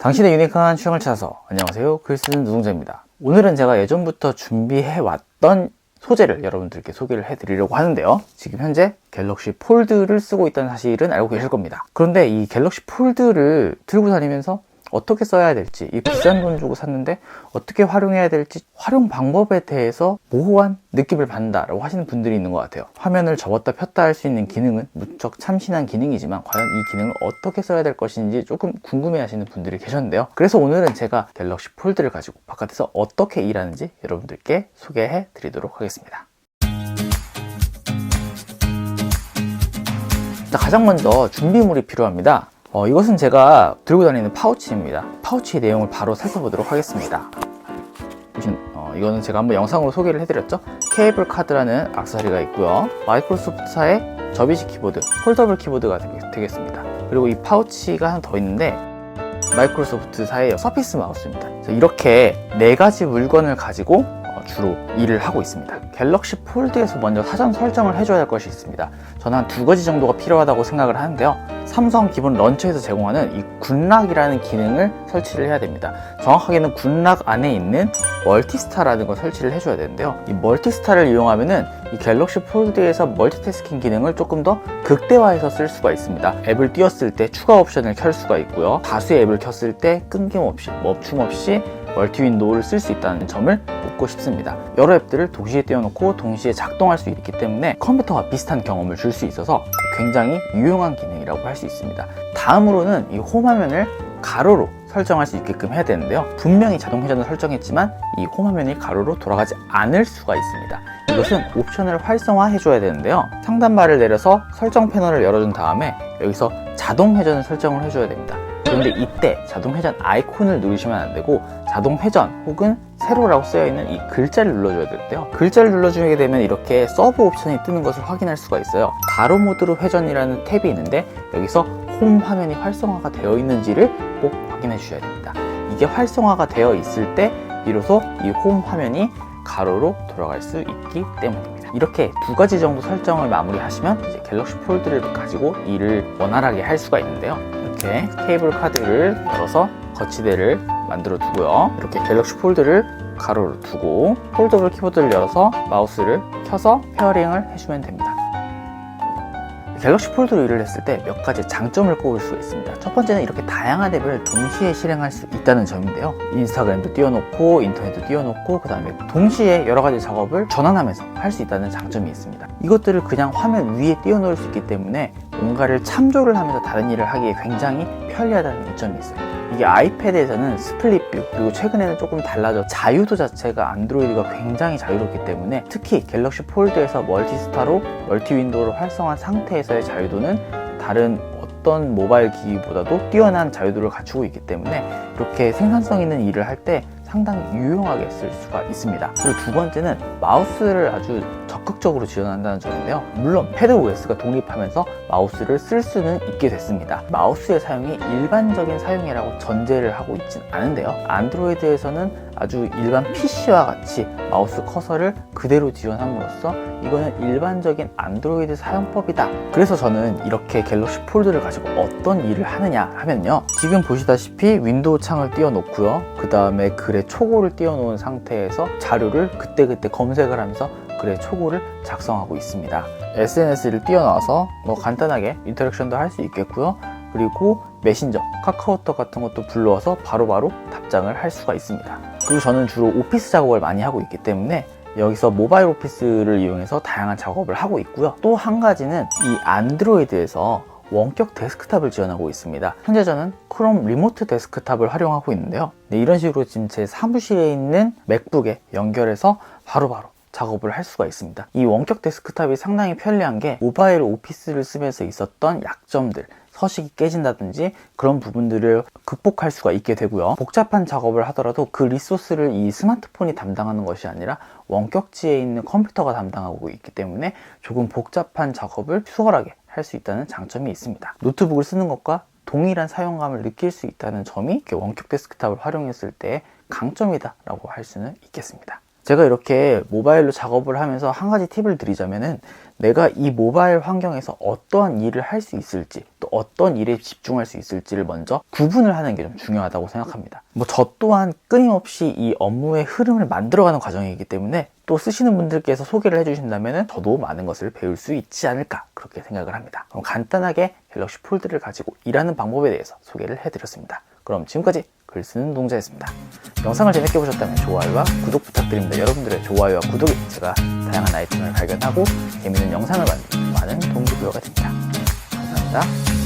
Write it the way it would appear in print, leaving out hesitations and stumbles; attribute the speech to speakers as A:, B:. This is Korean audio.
A: 당신의 유니크한 취향을 찾아서. 안녕하세요, 글 쓰는 노동자입니다. 오늘은 제가 예전부터 준비해왔던 소재를 여러분들께 소개를 해드리려고 하는데요. 지금 현재 갤럭시 폴드를 쓰고 있다는 사실은 알고 계실 겁니다. 그런데 이 갤럭시 폴드를 들고 다니면서 어떻게 써야 될지, 이 비싼 돈 주고 샀는데 어떻게 활용해야 될지, 활용 방법에 대해서 모호한 느낌을 받는다라고 하시는 분들이 있는 것 같아요. 화면을 접었다 폈다 할 수 있는 기능은 무척 참신한 기능이지만 과연 이 기능을 어떻게 써야 될 것인지 조금 궁금해 하시는 분들이 계셨는데요. 그래서 오늘은 제가 갤럭시 폴드를 가지고 바깥에서 어떻게 일하는지 여러분들께 소개해 드리도록 하겠습니다. 자, 가장 먼저 준비물이 필요합니다. 이것은 제가 들고 다니는 파우치입니다. 파우치의 내용을 바로 살펴보도록 하겠습니다. 이거는 제가 한번 영상으로 소개를 해드렸죠. 케이블 카드라는 액세서리가 있고요. 마이크로소프트사의 접이식 키보드, 폴더블 키보드가 되겠습니다. 그리고 이 파우치가 하나 더 있는데 마이크로소프트사의 서피스 마우스입니다. 이렇게 4가지 물건을 가지고 주로 일을 하고 있습니다. 갤럭시 폴드에서 먼저 사전 설정을 해줘야 할 것이 있습니다. 저는 한 2가지 정도가 필요하다고 생각을 하는데요. 삼성 기본 런처에서 제공하는 이 굿락이라는 기능을 설치를 해야 됩니다. 정확하게는 굿락 안에 있는 멀티스타라는 걸 설치를 해줘야 되는데요. 이 멀티스타를 이용하면은 이 갤럭시 폴드에서 멀티태스킹 기능을 조금 더 극대화해서 쓸 수가 있습니다. 앱을 띄웠을 때 추가 옵션을 켤 수가 있고요. 다수의 앱을 켰을 때 끊김없이, 멈춤 없이 멀티 윈도우를 쓸 수 있다는 점을 묻고 싶습니다. 여러 앱들을 동시에 띄워놓고 동시에 작동할 수 있기 때문에 컴퓨터와 비슷한 경험을 줄 수 있어서 굉장히 유용한 기능이라고 할 수 있습니다. 다음으로는 이 홈 화면을 가로로 설정할 수 있게끔 해야 되는데요. 분명히 자동 회전을 설정했지만 이 홈 화면이 가로로 돌아가지 않을 수가 있습니다. 이것은 옵션을 활성화해 줘야 되는데요. 상단바를 내려서 설정 패널을 열어준 다음에 여기서 자동 회전을 설정을 해줘야 됩니다. 그런데 이때 자동 회전 아이콘을 누르시면 안 되고 자동 회전 혹은 세로라고 쓰여있는 이 글자를 눌러줘야 되는데요. 글자를 눌러주게 되면 이렇게 서브 옵션이 뜨는 것을 확인할 수가 있어요. 가로 모드로 회전이라는 탭이 있는데 여기서 홈 화면이 활성화가 되어 있는지를 꼭 확인해 주셔야 됩니다. 이게 활성화가 되어 있을 때 비로소 이 홈 화면이 가로로 돌아갈 수 있기 때문입니다. 이렇게 2가지 정도 설정을 마무리하시면 이제 갤럭시 폴드를 가지고 일을 원활하게 할 수가 있는데요. 이렇게 케이블 카드를 열어서 거치대를 만들어 두고요. 이렇게 갤럭시 폴드를 가로로 두고 폴더블 키보드를 열어서 마우스를 켜서 페어링을 해주면 됩니다. 갤럭시 폴드로 일을 했을 때 몇 가지 장점을 꼽을 수가 있습니다. 첫 번째는 이렇게 다양한 앱을 동시에 실행할 수 있다는 점인데요. 인스타그램도 띄워놓고 인터넷도 띄워놓고 그 다음에 동시에 여러 가지 작업을 전환하면서 할 수 있다는 장점이 있습니다. 이것들을 그냥 화면 위에 띄워놓을 수 있기 때문에 뭔가를 참조를 하면서 다른 일을 하기에 굉장히 편리하다는 이점이 있어요. 이게 아이패드에서는 스플릿 뷰, 그리고 최근에는 조금 달라져 자유도 자체가 안드로이드가 굉장히 자유롭기 때문에 특히 갤럭시 폴드에서 멀티스타로 멀티 윈도우를 활성화한 상태에서의 자유도는 다른 어떤 모바일 기기보다도 뛰어난 자유도를 갖추고 있기 때문에 이렇게 생산성 있는 일을 할 때 상당히 유용하게 쓸 수가 있습니다. 그리고 2번째는 마우스를 아주 적극적으로 지원한다는 점인데요. 물론 패드 OS가 독립하면서 마우스를 쓸 수는 있게 됐습니다. 마우스의 사용이 일반적인 사용이라고 전제를 하고 있진 않은데요. 안드로이드에서는 아주 일반 PC와 같이 마우스 커서를 그대로 지원함으로써 이거는 일반적인 안드로이드 사용법이다. 그래서 저는 이렇게 갤럭시 폴드를 가지고 어떤 일을 하느냐 하면요. 지금 보시다시피 윈도우 창을 띄워놓고요. 그 다음에 글의 초고를 띄워놓은 상태에서 자료를 그때그때 검색을 하면서 글의 초고를 작성하고 있습니다. SNS를 띄워놔서 간단하게 인터랙션도 할 수 있겠고요. 그리고 메신저, 카카오톡 같은 것도 불러와서 바로바로 답장을 할 수가 있습니다. 그리고 저는 주로 오피스 작업을 많이 하고 있기 때문에 여기서 모바일 오피스를 이용해서 다양한 작업을 하고 있고요. 또 한 가지는 이 안드로이드에서 원격 데스크탑을 지원하고 있습니다. 현재 저는 크롬 리모트 데스크탑을 활용하고 있는데요. 이런 식으로 지금 제 사무실에 있는 맥북에 연결해서 바로바로 작업을 할 수가 있습니다. 이 원격 데스크탑이 상당히 편리한 게 모바일 오피스를 쓰면서 있었던 약점들, 서식이 깨진다든지 그런 부분들을 극복할 수가 있게 되고요. 복잡한 작업을 하더라도 그 리소스를 이 스마트폰이 담당하는 것이 아니라 원격지에 있는 컴퓨터가 담당하고 있기 때문에 조금 복잡한 작업을 수월하게 할 수 있다는 장점이 있습니다. 노트북을 쓰는 것과 동일한 사용감을 느낄 수 있다는 점이 원격 데스크탑을 활용했을 때 강점이다 라고 할 수는 있겠습니다. 제가 이렇게 모바일로 작업을 하면서 한 가지 팁을 드리자면은, 내가 이 모바일 환경에서 어떠한 일을 할 수 있을지, 또 어떤 일에 집중할 수 있을지를 먼저 구분을 하는 게 좀 중요하다고 생각합니다. 저 또한 끊임없이 이 업무의 흐름을 만들어가는 과정이기 때문에, 또 쓰시는 분들께서 소개를 해주신다면 저도 많은 것을 배울 수 있지 않을까, 그렇게 생각을 합니다. 그럼 간단하게 갤럭시 폴드를 가지고 일하는 방법에 대해서 소개를 해드렸습니다. 그럼 지금까지 글 쓰는 노동자였습니다. 영상을 재밌게 보셨다면 좋아요와 구독 부탁드립니다. 여러분들의 좋아요와 구독이 제가 다양한 아이템을 발견하고 재밌는 영상을 만드는 많은 동기부여가 됩니다. 감사합니다.